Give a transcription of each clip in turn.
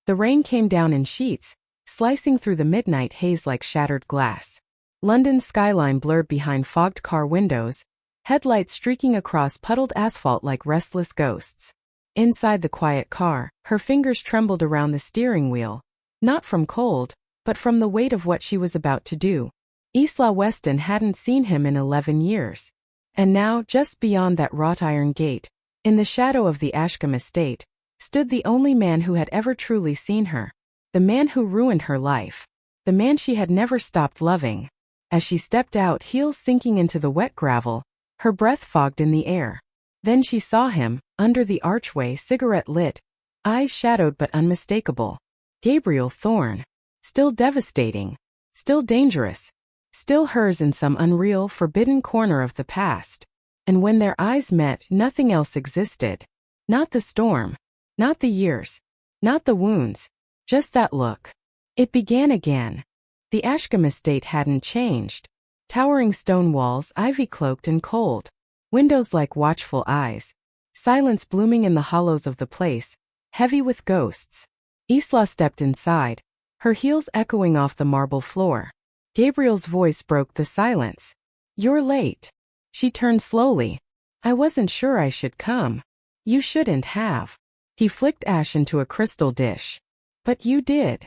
The rain came down in sheets, slicing through the midnight haze like shattered glass. London's skyline blurred behind fogged car windows, headlights streaking across puddled asphalt like restless ghosts. Inside the quiet car, her fingers trembled around the steering wheel, not from cold, but from the weight of what she was about to do. Isla Weston hadn't seen him in 11 years. And now, just beyond that wrought iron gate, in the shadow of the Ashcombe estate, stood the only man who had ever truly seen her. The man who ruined her life. The man she had never stopped loving. As she stepped out, heels sinking into the wet gravel, her breath fogged in the air. Then she saw him, under the archway, cigarette lit, eyes shadowed but unmistakable. Gabriel Thorne. Still devastating. Still dangerous. Still hers in some unreal, forbidden corner of the past. And when their eyes met, nothing else existed. Not the storm. Not the years. Not the wounds. Just that look. It began again. The Ashcombe estate hadn't changed. Towering stone walls, ivy-cloaked and cold. Windows like watchful eyes. Silence blooming in the hollows of the place, heavy with ghosts. Isla stepped inside, her heels echoing off the marble floor. Gabriel's voice broke the silence. "You're late." She turned slowly. "I wasn't sure I should come." "You shouldn't have." He flicked ash into a crystal dish. "But you did."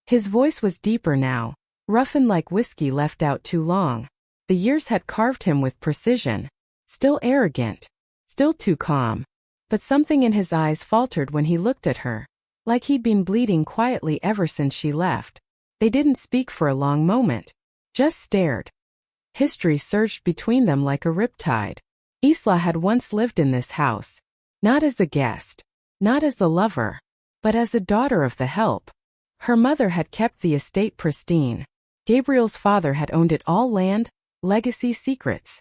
His voice was deeper now, roughened like whiskey left out too long. The years had carved him with precision. Still arrogant. Still too calm. But something in his eyes faltered when he looked at her. Like he'd been bleeding quietly ever since she left. They didn't speak for a long moment. Just stared. History surged between them like a riptide. Isla had once lived in this house. Not as a guest. Not as a lover. But as a daughter of the help. Her mother had kept the estate pristine. Gabriel's father had owned it all: land, legacy, secrets.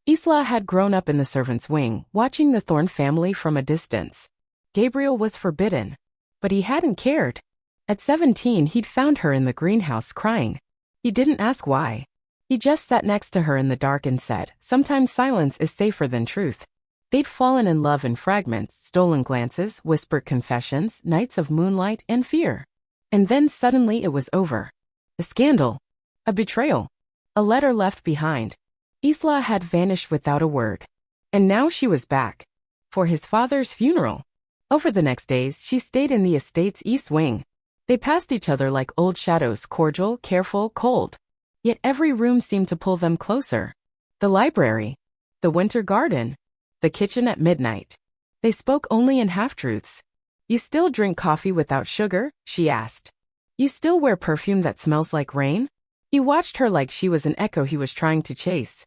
Isla had grown up in the servants' wing, watching the Thorne family from a distance. Gabriel was forbidden. But he hadn't cared. At 17, he'd found her in the greenhouse crying. He didn't ask why. He just sat next to her in the dark and said, "Sometimes silence is safer than truth." They'd fallen in love in fragments, stolen glances, whispered confessions, nights of moonlight and fear. And then suddenly it was over. A scandal. A betrayal. A letter left behind. Isla had vanished without a word. And now she was back. For his father's funeral. Over the next days, she stayed in the estate's east wing. They passed each other like old shadows, cordial, careful, cold. Yet every room seemed to pull them closer. The library. The winter garden. The kitchen at midnight. They spoke only in half-truths. "You still drink coffee without sugar?" she asked. "You still wear perfume that smells like rain?" He watched her like she was an echo he was trying to chase.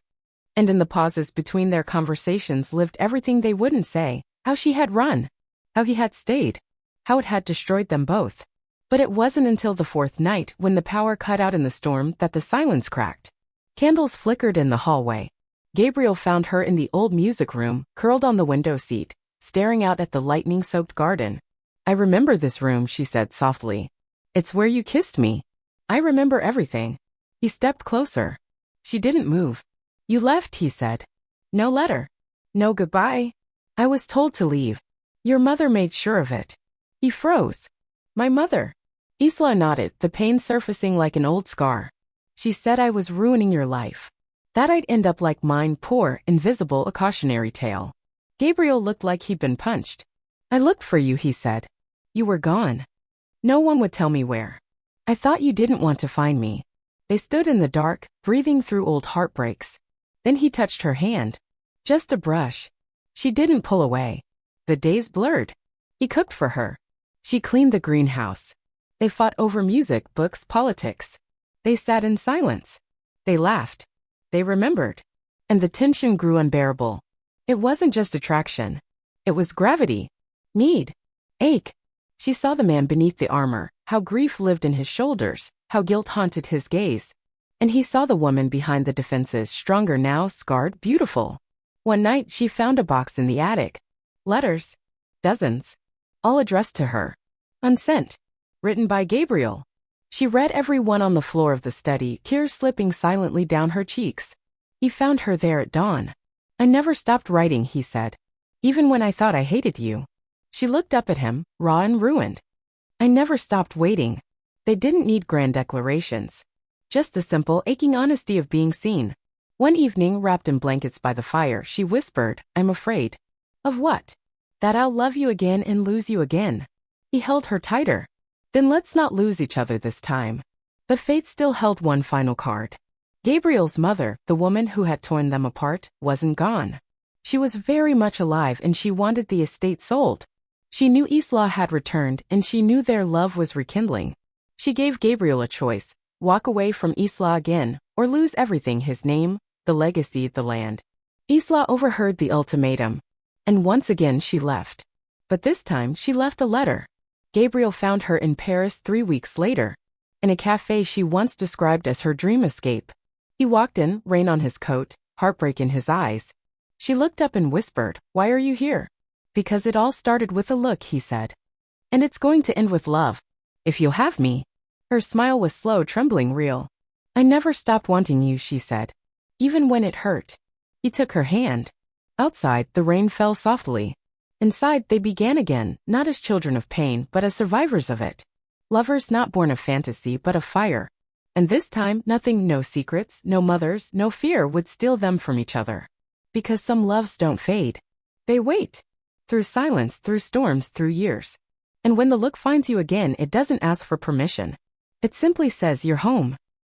And in the pauses between their conversations lived everything they wouldn't say: how she had run. How he had stayed. How it had destroyed them both. But it wasn't until the fourth night, when the power cut out in the storm, that the silence cracked. Candles flickered in the hallway. Gabriel found her in the old music room, curled on the window seat, staring out at the lightning-soaked garden. "I remember this room," she said softly. "It's where you kissed me. I remember everything." He stepped closer. She didn't move. "You left," he said. "No letter. No goodbye." "I was told to leave. Your mother made sure of it." He froze. "My mother?" Isla nodded, the pain surfacing like an old scar. "She said I was ruining your life. That I'd end up like mine, poor, invisible, a cautionary tale." Gabriel looked like he'd been punched. "I looked for you," he said. "You were gone. No one would tell me where. I thought you didn't want to find me." They stood in the dark, breathing through old heartbreaks. Then he touched her hand. Just a brush. She didn't pull away. The days blurred. He cooked for her. She cleaned the greenhouse. They fought over music, books, politics. They sat in silence. They laughed. They remembered. And the tension grew unbearable. It wasn't just attraction. It was gravity. Need. Ache. She saw the man beneath the armor, how grief lived in his shoulders, how guilt haunted his gaze. And he saw the woman behind the defenses, stronger now, scarred, beautiful. One night she found a box in the attic. Letters. Dozens. All addressed to her. Unsent. Written by Gabriel. She read every one on the floor of the study, tears slipping silently down her cheeks. He found her there at dawn. "I never stopped writing," he said. "Even when I thought I hated you." She looked up at him, raw and ruined. I never stopped waiting. They didn't need grand declarations. Just the simple, aching honesty of being seen. One evening, wrapped in blankets by the fire, she whispered, "I'm afraid." "Of what?" "That I'll love you again and lose you again." He held her tighter. "Then let's not lose each other this time." But fate still held one final card. Gabriel's mother, the woman who had torn them apart, wasn't gone. She was very much alive and she wanted the estate sold. She knew Isla had returned and she knew their love was rekindling. She gave Gabriel a choice: walk away from Isla again, or lose everything: his name, the legacy, the land. Isla overheard the ultimatum. And once again she left. But this time she left a letter. Gabriel found her in Paris 3 weeks later, in a cafe she once described as her dream escape. He walked in, rain on his coat, heartbreak in his eyes. She looked up and whispered, "Why are you here?" "Because it all started with a look," he said. "And it's going to end with love. If you'll have me." Her smile was slow, trembling, real. "I never stopped wanting you," she said. "Even when it hurt." He took her hand. Outside, the rain fell softly. Inside, they began again, not as children of pain, but as survivors of it. Lovers not born of fantasy, but of fire. And this time, nothing, no secrets, no mothers, no fear would steal them from each other. Because some loves don't fade. They wait. Through silence, through storms, through years. And when the look finds you again, it doesn't ask for permission. It simply says, "You're home."